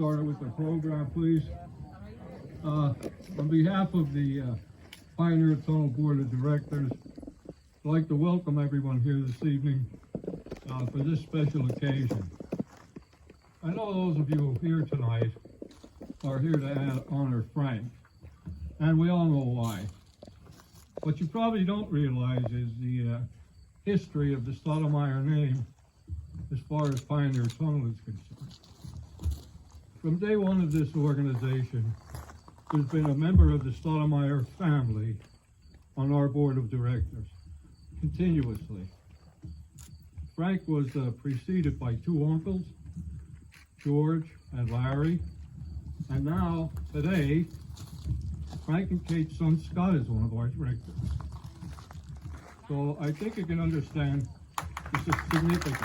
started with the program, please. On behalf of the Pioneer Tunnel Board of Directors, I'd like to welcome everyone here this evening for this special occasion. I know those of you here tonight are here to honor Frank, and we all know why. What you probably don't realize is the history of the Staudenemeier name as far as Pioneer Tunnel is concerned. From day one of this organization, there's been a member of the Staudenemeier family on our board of directors, continuously. Frank was preceded by two uncles, George and Larry, and now, today, Frank and Kate's son Scott is one of our directors. So I think you can understand the significance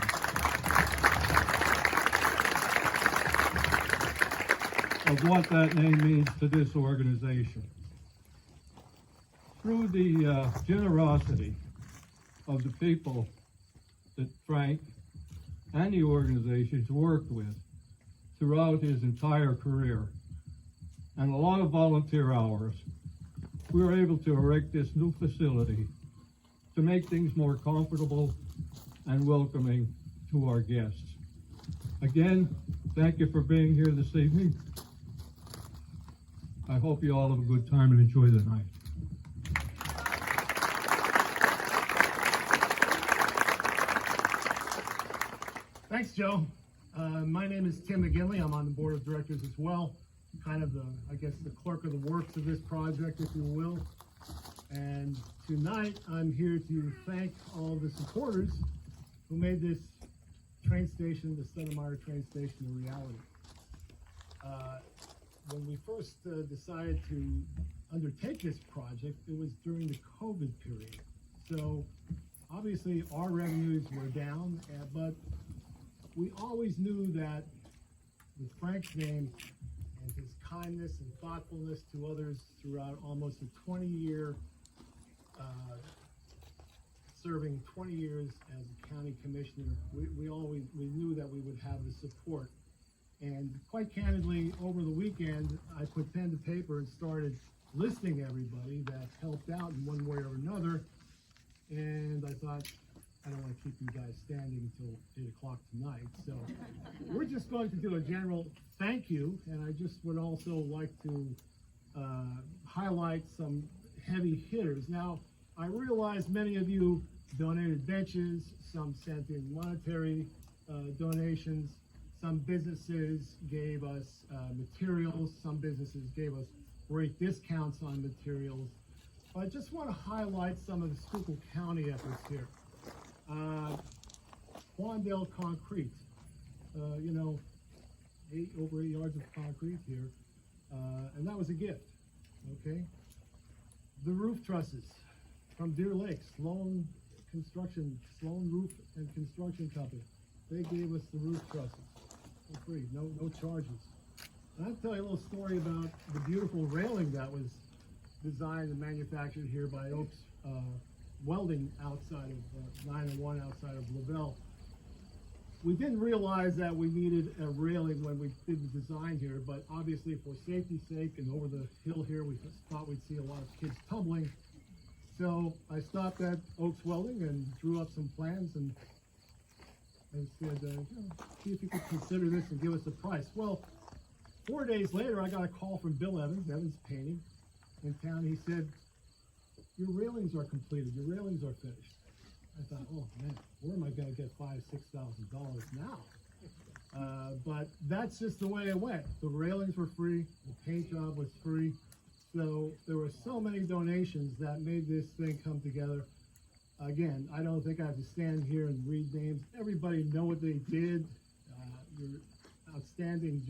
of what that name means to this organization. Through the generosity of the people that Frank and the organizations worked with throughout his entire career, and a lot of volunteer hours, we were able to erect this new facility to make things more comfortable and welcoming to our guests. Again, thank you for being here this evening. I hope you all have a good time and enjoy the night. Thanks, Joe. My name is Tim McGinley. I'm on the board of directors as well. Kind of the clerk of the works of this project, if you will. And tonight, I'm here to thank all the supporters who made this train station, the Staudenemeier train station, a reality. When we first decided to undertake this project, it was during the COVID period. So obviously our revenues were down, but we always knew that with Frank's name and his kindness and thoughtfulness to others throughout almost a 20-year, serving 20 years as a county commissioner, we knew that we would have the support. And quite candidly, over the weekend, I put pen to paper and started listing everybody that helped out in one way or another. And I thought, I don't want to keep you guys standing until 8 o'clock tonight. So we're just going to do a general thank you. And I just would also like to highlight some heavy hitters. Now, I realize many of you donated benches, some sent in monetary donations. Some businesses gave us materials, some businesses gave us great discounts on materials. But I just want to highlight some of the Schuylkill County efforts here. Quandale Concrete, over 8 yards of concrete here, and that was a gift, okay? The roof trusses from Deer Lake, Sloan Roof and Construction Company. They gave us the roof trusses. Free, no charges. And I'll tell you a little story about the beautiful railing that was designed and manufactured here by Oaks Welding outside of 901 outside of Lavelle. We didn't realize that we needed a railing when we did the design here, but obviously for safety's sake and over the hill here, we thought we'd see a lot of kids tumbling. So I stopped at Oaks Welding and drew up some plans and said, see if you could consider this and give us a price. Well, 4 days later, I got a call from Bill Evans Painting in town. He said, your railings are completed, your railings are finished. I thought, oh man, where am I gonna get $5,000–6,000 now? But that's just the way it went. The railings were free, the paint job was free. So there were so many donations that made this thing come together. Again, I don't think I have to stand here and read names. Everybody know what they did. Your outstanding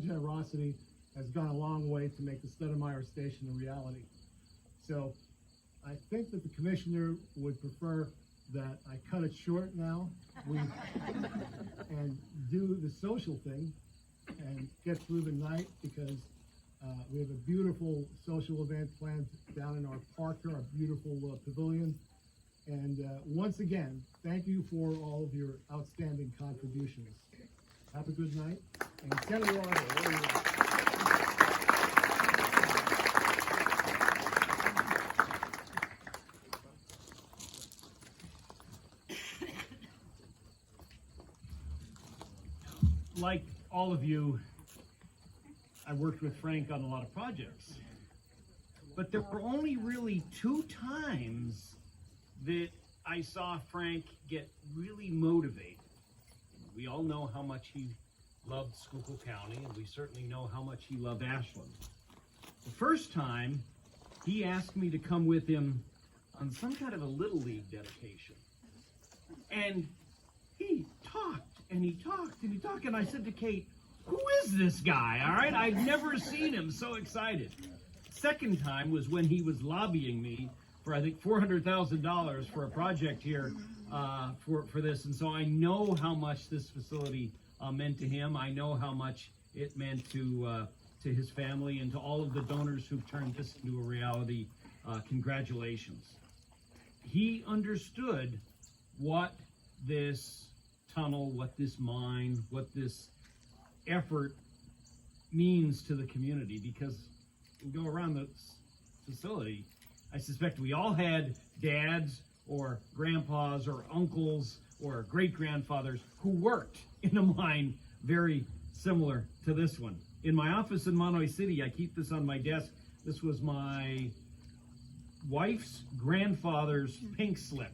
generosity has gone a long way to make the Staudenemeier Station a reality. So I think that the commissioner would prefer that I cut it short now and do the social thing and get through the night, because we have a beautiful social event planned down in our park here, our beautiful pavilion. And once again, thank you for all of your outstanding contributions. Have a good night. And Kelly Water, there you go. Like all of you, I worked with Frank on a lot of projects, but there were only really 2 times that I saw Frank get really motivated. We all know how much he loved Schuylkill County, and we certainly know how much he loved Ashland. The first time, he asked me to come with him on some kind of a Little League dedication. And he talked, and he talked, and he talked, and I said to Kate, who is this guy, all right? I've never seen him so excited. Second time was when he was lobbying me for, I think, $400,000 for a project here for this. And so I know how much this facility meant to him. I know how much it meant to his family and to all of the donors who've turned this into a reality. Congratulations. He understood what this tunnel, what this mine, what this effort means to the community, because we go around the facility, I suspect we all had dads or grandpas or uncles or great-grandfathers who worked in a mine very similar to this one. In my office in Monterey City, I keep this on my desk. This was my wife's grandfather's pink slip.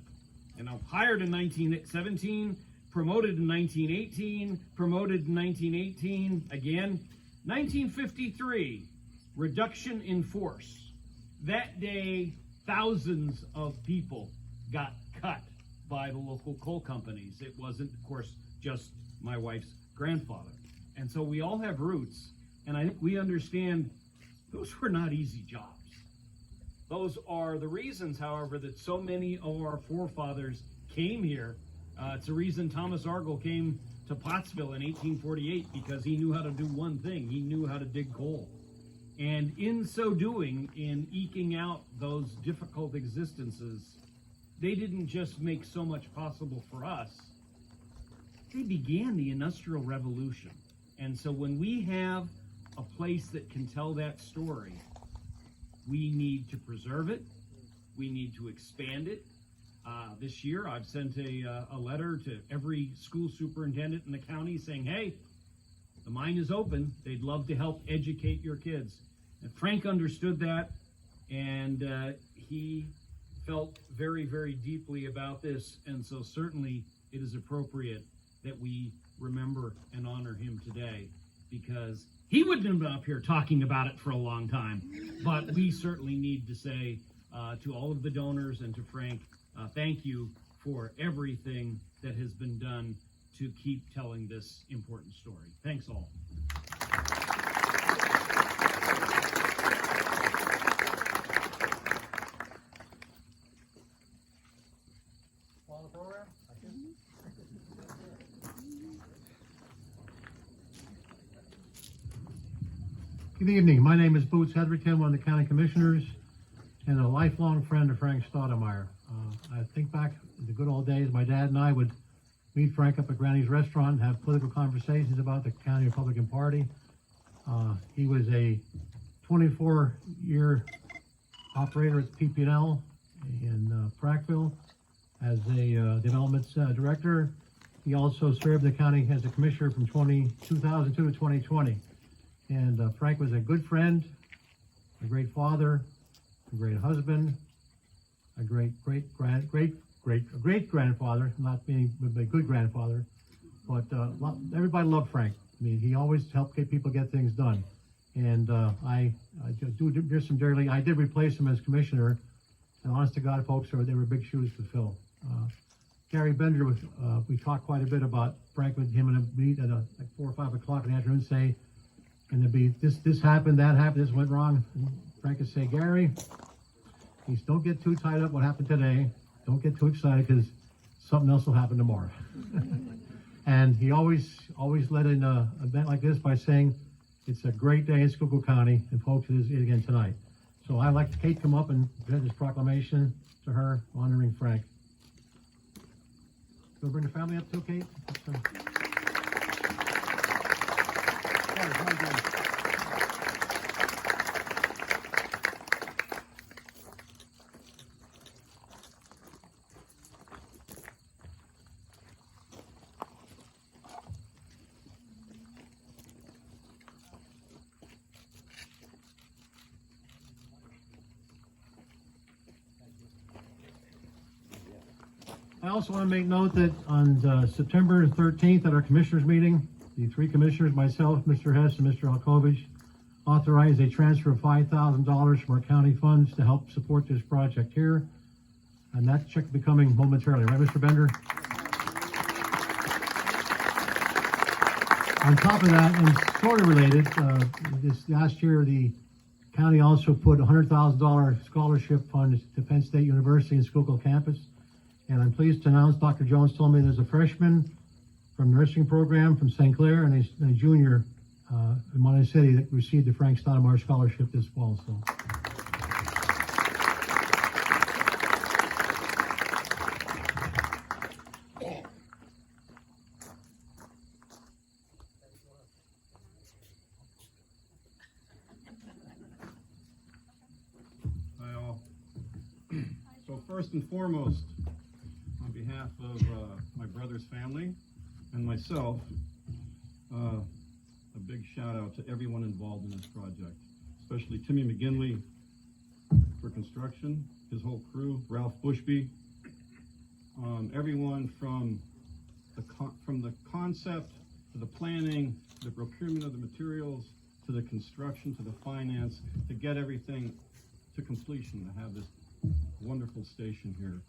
And I was hired in 1917, promoted in 1918, promoted in 1918, again. 1953, reduction in force. That day, thousands of people got cut by the local coal companies. It wasn't, of course, just my wife's grandfather. And so we all have roots, and I think we understand those were not easy jobs. Those are the reasons, however, that so many of our forefathers came here. It's the reason Thomas Argyle came to Pottsville in 1848, because he knew how to do one thing. He knew how to dig coal. And in so doing, in eking out those difficult existences, they didn't just make so much possible for us, they began the Industrial Revolution. And so when we have a place that can tell that story, we need to preserve it, we need to expand it. This year, I've sent a letter to every school superintendent in the county saying, hey, the mine is open. They'd love to help educate your kids. And Frank understood that, and he felt very, very deeply about this. And so certainly it is appropriate that we remember and honor him today, because he wouldn't have been up here talking about it for a long time. But we certainly need to say to all of the donors and to Frank, thank you for everything that has been done to keep telling this important story. Thanks all. Follow the program? Good evening. My name is Boots Hedrickton, one of the county commissioners and a lifelong friend of Frank Staudenmeier. I think back to the good old days, my dad and I would meet Frank up at Granny's restaurant and have political conversations about the county Republican Party. He was a 24-year operator at PP&L in Prattville as a development director. He also served the county as a commissioner from 2002 to 2020. And Frank was a good friend, a great father, a great husband, a great grandfather, not being a good grandfather, but everybody loved Frank. I mean, he always helped people get things done. And I do miss him dearly. I did replace him as commissioner, and honest to God, folks, they were big shoes to fill. Gary Bender, we talked quite a bit about Frank with him in a meet at like 4 or 5 o'clock in the afternoon, say, and there'd be this happened, that happened, this went wrong. And Frank would say, Gary, please don't get too tied up what happened today. Don't get too excited, because something else will happen tomorrow. And he always led in an event like this by saying, it's a great day in Schuylkill County, and folks, it is again tonight. So I'd like Kate come up and present this proclamation to her, honoring Frank. We'll bring the family up too, Kate. I also want to make note that on September 13th at our commissioners meeting, the three commissioners, myself, Mr. Hess, and Mr. Alkovich, authorized a transfer of $5,000 from our county funds to help support this project here. And that check will be coming momentarily, right, Mr. Bender? On top of that, and sort of related, this last year, the county also put a $100,000 scholarship fund to Penn State University and Schuylkill campus. And I'm pleased to announce Dr. Jones told me there's a freshman from the nursing program from St. Clair and a junior in Monterey City that received the Frank Staudenmeier scholarship this fall. So. Hi all. So first and foremost, on behalf of my brother's family and myself, a big shout out to everyone involved in this project, especially Timmy McGinley for construction, his whole crew, Ralph Bushby, everyone from the concept to the planning, the procurement of the materials, to the construction, to the finance, to get everything to completion, to have this wonderful station here.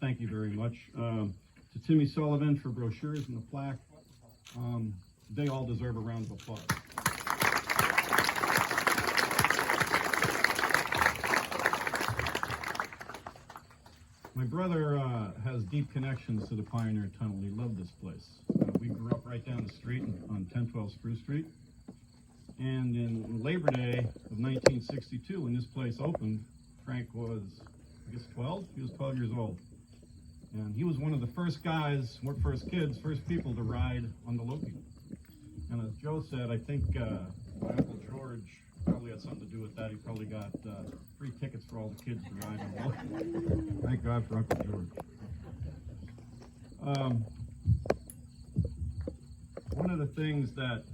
Thank you very much. To Timmy Sullivan for brochures and the plaque. They all deserve a round of applause. My brother has deep connections to the Pioneer Tunnel. He loved this place. We grew up right down the street on 1012 Spruce Street. And in Labor Day of 1962, when this place opened, Frank was, I guess, 12? He was 12 years old. And he was one of the first guys, first people to ride on the Loki. And as Joe said, I think my Uncle George probably had something to do with that. He probably got free tickets for all the kids to ride on the Loki. Thank God for Uncle George. One of the things that,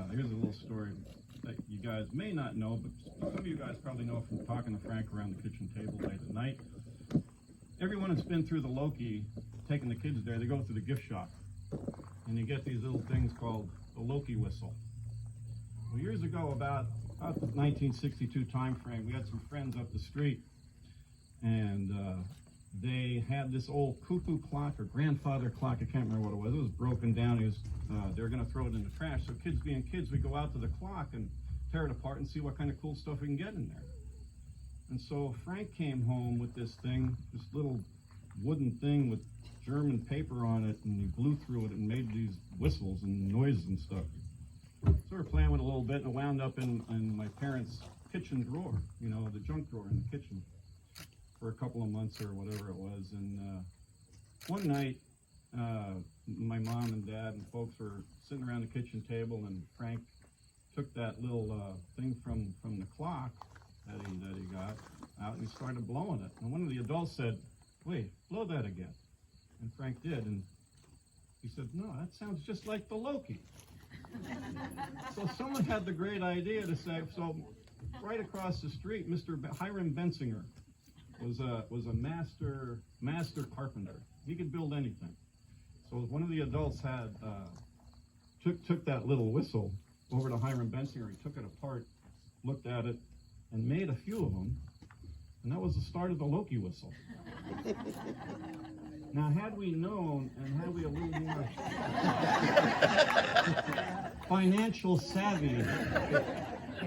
here's a little story that you guys may not know, but some of you guys probably know from talking to Frank around the kitchen table late at night. Everyone that's been through the Loki, taking the kids there, they go through the gift shop. And you get these little things called the Loki whistle. Well, years ago, about the 1962 time frame, we had some friends up the street, and they had this old cuckoo clock or grandfather clock. I can't remember what it was. It was broken down. They were going to throw it in the trash. So kids being kids, we go out to the clock and tear it apart and see what kind of cool stuff we can get in there. And so Frank came home with this thing, this little wooden thing with German paper on it, and he blew through it and made these whistles and noises and stuff. So we were playing with it a little bit, and it wound up in my parents' kitchen drawer, you know, the junk drawer in the kitchen, for a couple of months or whatever it was. And one night, my mom and dad and folks were sitting around the kitchen table, and Frank took that little thing from the clock that he got out, and he started blowing it. And one of the adults said, "Wait, blow that again." And Frank did, and he said, "No, that sounds just like the Loki." So someone had the great idea to say, so right across the street, Mr. Hiram Bensinger was a master carpenter. He could build anything. So one of the adults had took that little whistle over to Hiram Bensinger. He took it apart, looked at it, and made a few of them, and that was the start of the Loki whistle. Now, had we known and had we a little more financial savvy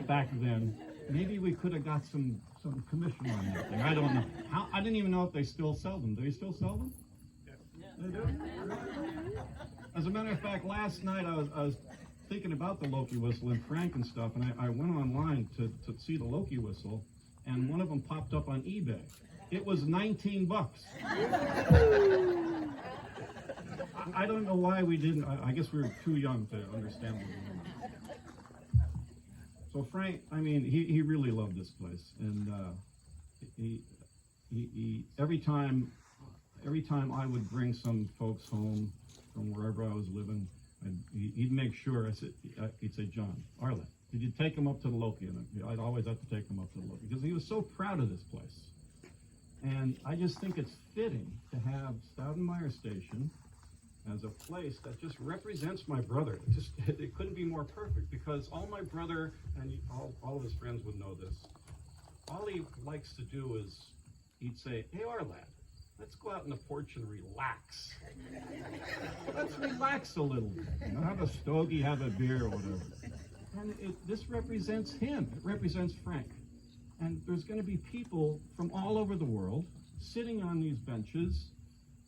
back then, maybe we could have got some commission on that thing. I don't know. I didn't even know if they still sell them. Do they still sell them? Yeah. They do? As a matter of fact, last night I was thinking about the Loki whistle and Frank and stuff, and I went online to see the Loki whistle, and one of them popped up on eBay. It was $19. I don't know why we didn't. I guess we were too young to understand what we were. So Frank, I mean, he really loved this place, and he every time I would bring some folks home from wherever I was living, he'd make sure. He'd say, "John, Arlen, did you take him up to the Loki?" And I'd always have to take him up to the Loki because he was so proud of this place. And I just think it's fitting to have Staudenmeier Station as a place that just represents my brother. It couldn't be more perfect, because all my brother and all of his friends would know this. All he likes to do is, he'd say, "Hey, our lad, let's go out on the porch and relax. Let's relax a little bit. You know, have a stogie, have a beer, or whatever." And this represents him. It represents Frank. And there's going to be people from all over the world sitting on these benches.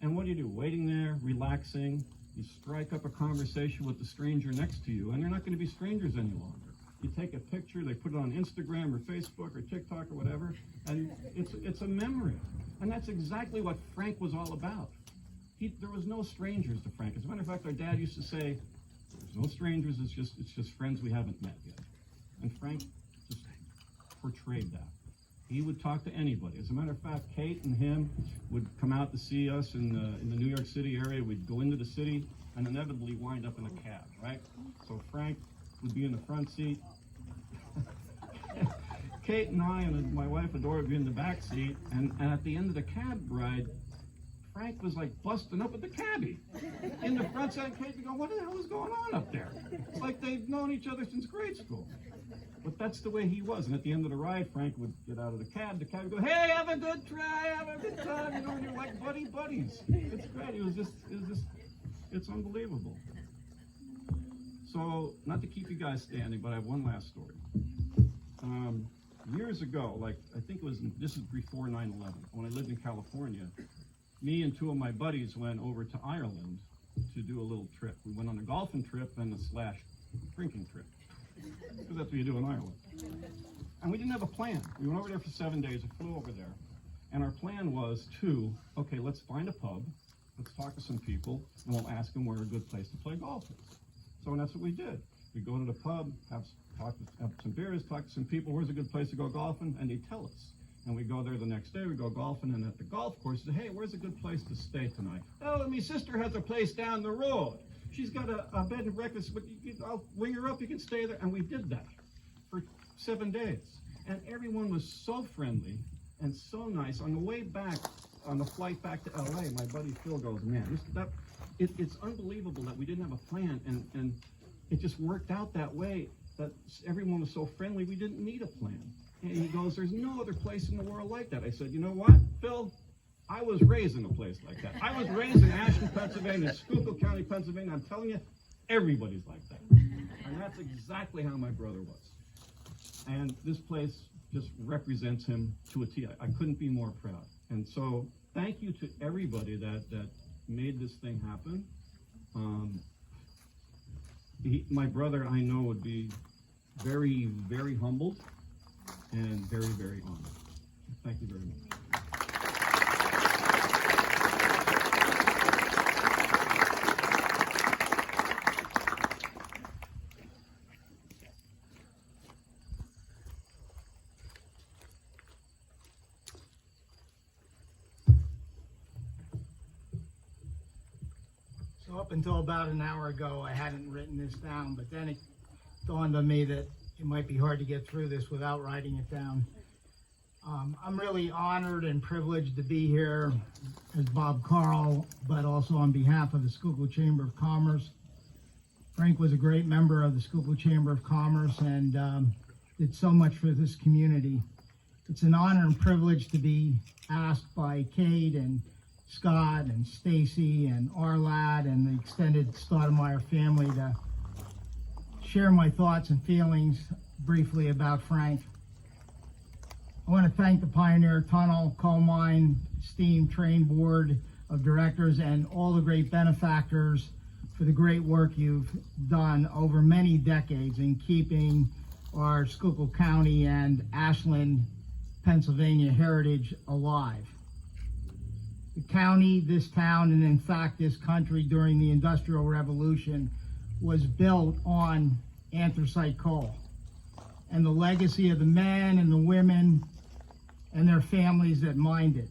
And what do? Waiting there, relaxing. You strike up a conversation with the stranger next to you, and they're not going to be strangers any longer. You take a picture, they put it on Instagram or Facebook or TikTok or whatever, and it's a memory. And that's exactly what Frank was all about. There was no strangers to Frank. As a matter of fact, our dad used to say, "There's no strangers, it's just friends we haven't met yet." And Frank just portrayed that. He would talk to anybody. As a matter of fact, Kate and him would come out to see us in the New York City area. We'd go into the city and inevitably wind up in a cab, right? So Frank would be in the front seat. Kate and I and my wife Adora would be in the back seat, and at the end of the cab ride, Frank was like busting up with the cabbie in the front seat. Kate would go, "What the hell is going on up there?" It's like they've known each other since grade school. But that's the way he was. And at the end of the ride, Frank would get out of the cab would go, "Hey, have a good try, have a good time." You know, and you're like buddies. It's great. It's unbelievable. So, not to keep you guys standing, but I have one last story. Years ago, this is before 9/11, when I lived in California, me and two of my buddies went over to Ireland to do a little trip. We went on a golfing trip and a drinking trip, because that's what you do in Ireland. And we didn't have a plan. We went over there for 7 days, we flew over there, and our plan was okay, let's find a pub, let's talk to some people, and we'll ask them where a good place to play golf is. So that's what we did. We go to the pub, have some beers, talk to some people, where's a good place to go golfing, and they tell us. And we go there the next day, we go golfing, and at the golf course, we say, "Hey, where's a good place to stay tonight?" "Oh, my sister has a place down the road. She's got a bed and breakfast, but I'll ring her up, you can stay there." And we did that for 7 days. And everyone was so friendly and so nice. On the way back, on the flight back to LA, my buddy Phil goes, "Man, it's unbelievable that we didn't have a plan, and it just worked out that way, that everyone was so friendly, we didn't need a plan." And he goes, "There's no other place in the world like that." I said, "You know what, Phil? I was raised in a place like that. I was raised in Ashland, Pennsylvania, Schuylkill County, Pennsylvania. I'm telling you, everybody's like that." And that's exactly how my brother was. And this place just represents him to a T. I couldn't be more proud. And so thank you to everybody that made this thing happen. My brother, I know, would be very, very humbled and very, very honored. Thank you very much. So up until about an hour ago, I hadn't written this down, but then it dawned on me that it might be hard to get through this without writing it down. I'm really honored and privileged to be here as Bob Carl, but also on behalf of the Schuylkill Chamber of Commerce. Frank was a great member of the Schuylkill Chamber of Commerce and did so much for this community. It's an honor and privilege to be asked by Kate and Scott and Stacy and our lad and the extended Staudenemeier family to share my thoughts and feelings briefly about Frank. I want to thank the Pioneer Tunnel, Coal Mine, Steam Train Board of Directors and all the great benefactors for the great work you've done over many decades in keeping our Schuylkill County and Ashland, Pennsylvania heritage alive. The county, this town, and in fact this country during the Industrial Revolution was built on anthracite coal. And the legacy of the men and the women and their families that mined it.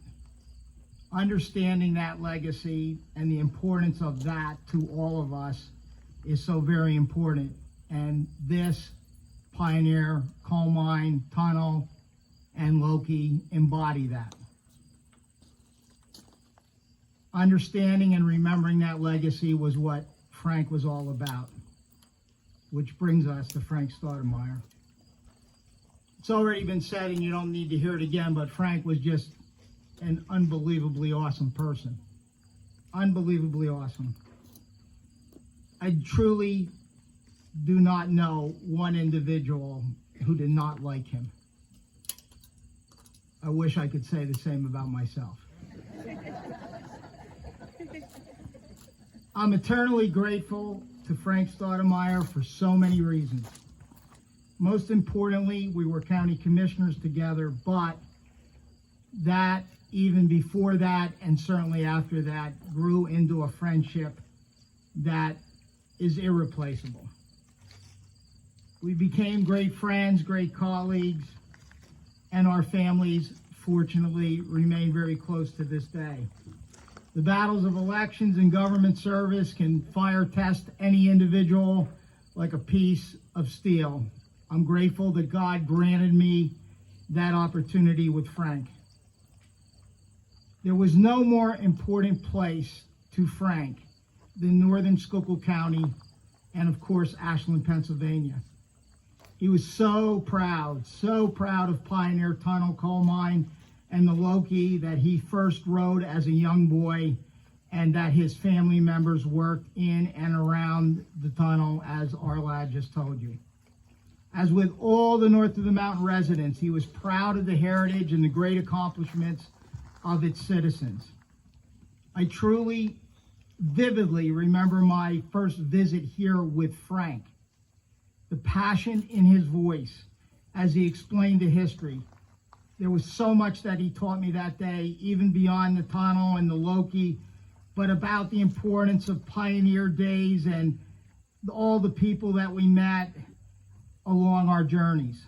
Understanding that legacy and the importance of that to all of us is so very important. And this Pioneer, Coal Mine, Tunnel, and Loki embody that. Understanding and remembering that legacy was what Frank was all about, which brings us to Frank Staudenmeier. It's already been said, and you don't need to hear it again, but Frank was just an unbelievably awesome person. Unbelievably awesome. I truly do not know one individual who did not like him. I wish I could say the same about myself. I'm eternally grateful to Frank Staudenmeier for so many reasons. Most importantly, we were county commissioners together, but that, even before that, and certainly after that, grew into a friendship that is irreplaceable. We became great friends, great colleagues, and our families, fortunately, remain very close to this day. The battles of elections and government service can fire test any individual like a piece of steel. I'm grateful that God granted me that opportunity with Frank. There was no more important place to Frank than northern Schuylkill County and, of course, Ashland, Pennsylvania. He was so proud of Pioneer Tunnel Coal Mine and the Loki that he first rode as a young boy, and that his family members worked in and around the tunnel, as our lad just told you. As with all the North of the Mountain residents, he was proud of the heritage and the great accomplishments of its citizens. I truly, vividly remember my first visit here with Frank. The passion in his voice as he explained the history. There was so much that he taught me that day, even beyond the tunnel and the Loki, but about the importance of pioneer days and all the people that we met along our journeys.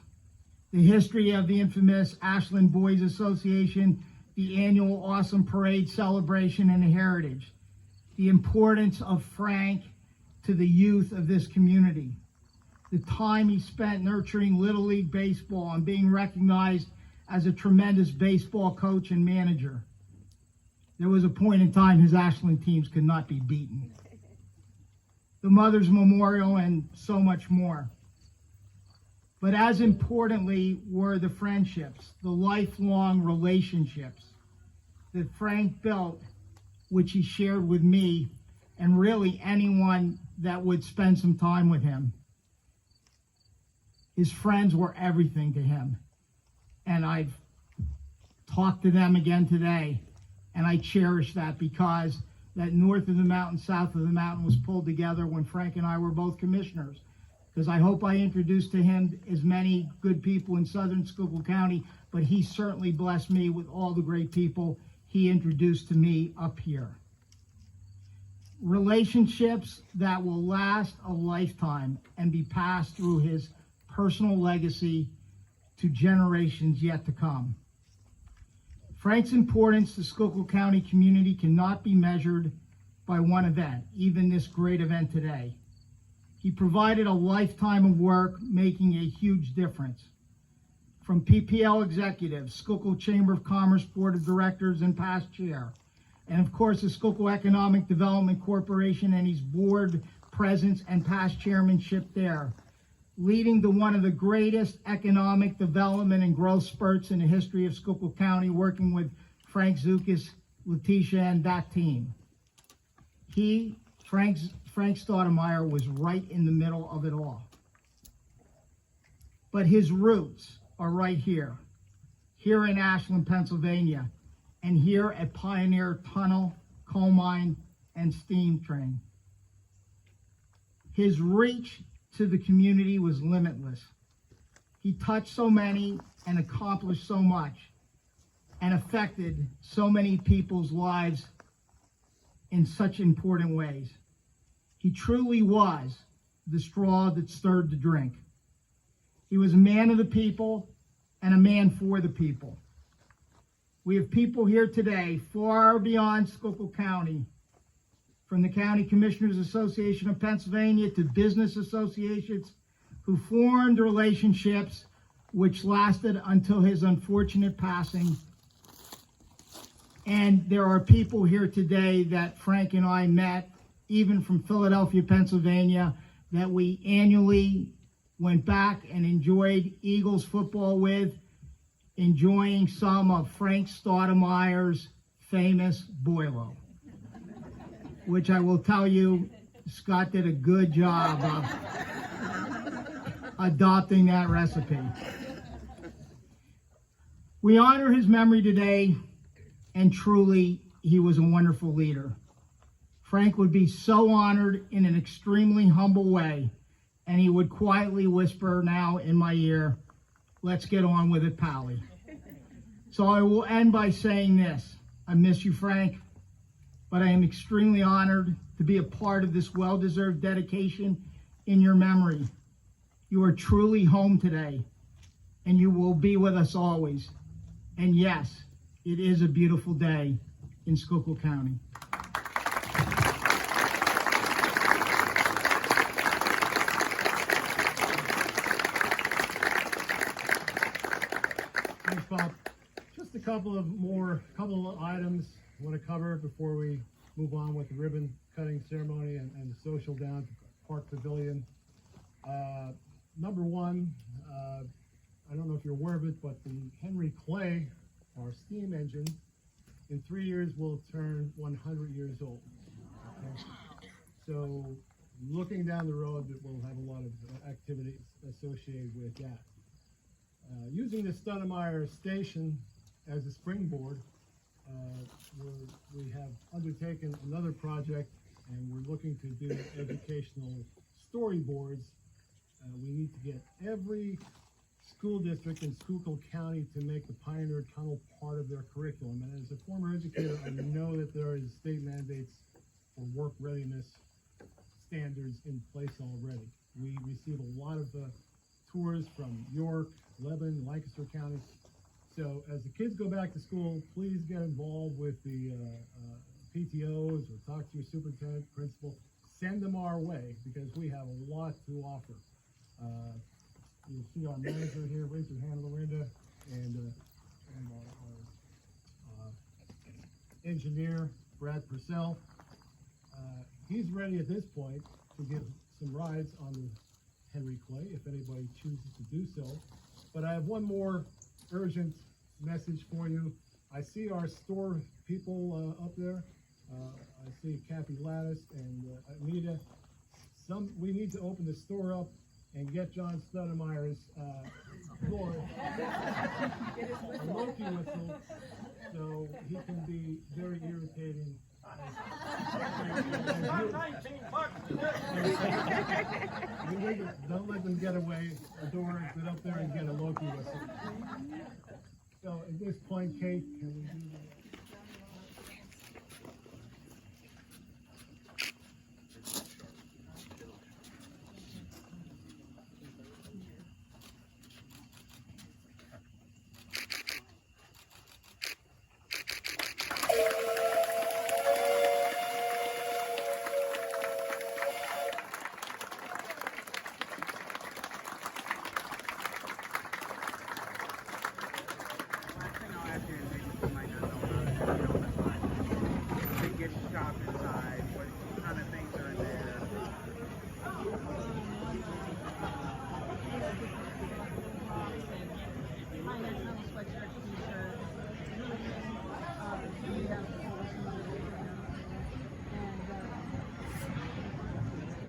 The history of the infamous Ashland Boys Association, the annual Awesome Parade celebration and heritage. The importance of Frank to the youth of this community. The time he spent nurturing Little League baseball and being recognized as a tremendous baseball coach and manager. There was a point in time his Ashland teams could not be beaten. The Mother's Memorial and so much more. But as importantly were the friendships, the lifelong relationships that Frank built, which he shared with me and really anyone that would spend some time with him. His friends were everything to him. And I've talked to them again today, and I cherish that because that north of the mountain, south of the mountain was pulled together when Frank and I were both commissioners. Because I hope I introduced to him as many good people in southern Schuylkill County, but he certainly blessed me with all the great people he introduced to me up here. Relationships that will last a lifetime and be passed through his personal legacy to generations yet to come. Frank's importance to Schuylkill County community cannot be measured by one event, even this great event today. He provided a lifetime of work, making a huge difference. From PPL executives, Schuylkill Chamber of Commerce Board of Directors and past chair, and of course the Schuylkill Economic Development Corporation and his board presence and past chairmanship there, leading to one of the greatest economic development and growth spurts in the history of Schuylkill County, working with Frank Zukas, Letitia, and that team. Frank Staudenmeier, was right in the middle of it all. But his roots are right here in Ashland, Pennsylvania, and here at Pioneer Tunnel, Coal Mine, and Steam Train. His reach to the community was limitless. He touched so many and accomplished so much and affected so many people's lives in such important ways. He truly was the straw that stirred the drink. He was a man of the people and a man for the people. We have people here today far beyond Schuylkill County, from the County Commissioners Association of Pennsylvania to business associations, who formed relationships which lasted until his unfortunate passing And there are people here today that Frank and I met, even from Philadelphia, Pennsylvania, that we annually went back and enjoyed Eagles football with, enjoying some of Frank Staudenmeier's famous boilo, which I will tell you, Scott did a good job of adopting that recipe. We honor his memory today, and truly, he was a wonderful leader. Frank would be so honored in an extremely humble way, and he would quietly whisper now in my ear, "Let's get on with it, Pally." So I will end by saying this. I miss you, Frank, but I am extremely honored to be a part of this well-deserved dedication in your memory. You are truly home today, and you will be with us always. And yes, it is a beautiful day in Schuylkill County. Thanks, Bob. Just a couple of items I want to cover before we move on with the ribbon cutting ceremony and the social down at the Park Pavilion. Number one, I don't know if you're aware of it, but the Henry Clay, our steam engine, in 3 years will turn 100 years old. Okay? So looking down the road, we'll have a lot of activities associated with that. Using the Staudenemeier Station as a springboard, we have undertaken another project, and we're looking to do educational storyboards. We need to get every school district in Schuylkill County to make the Pioneer Tunnel part of their curriculum. And as a former educator, I know that there is state mandates for work readiness standards in place already. We receive a lot of tours from York, Lebanon, Lancaster counties. So as the kids go back to school, please get involved with the PTOs or talk to your superintendent, principal. Send them our way because we have a lot to offer. You'll see our manager here, raise your hand, Lorinda, and our engineer, Brad Purcell. He's ready at this point to give some rides on the Henry Clay if anybody chooses to do so. But I have one more urgent message for you. I see our store people up there. I see Kathy Lattice and Anita. We need to open the store up and get John Staudemeier's Lord a Loki whistle, so he can be very irritating. Don't let them get away the door, get up there and get a Loki whistle. So at this point, Kate, can we do that?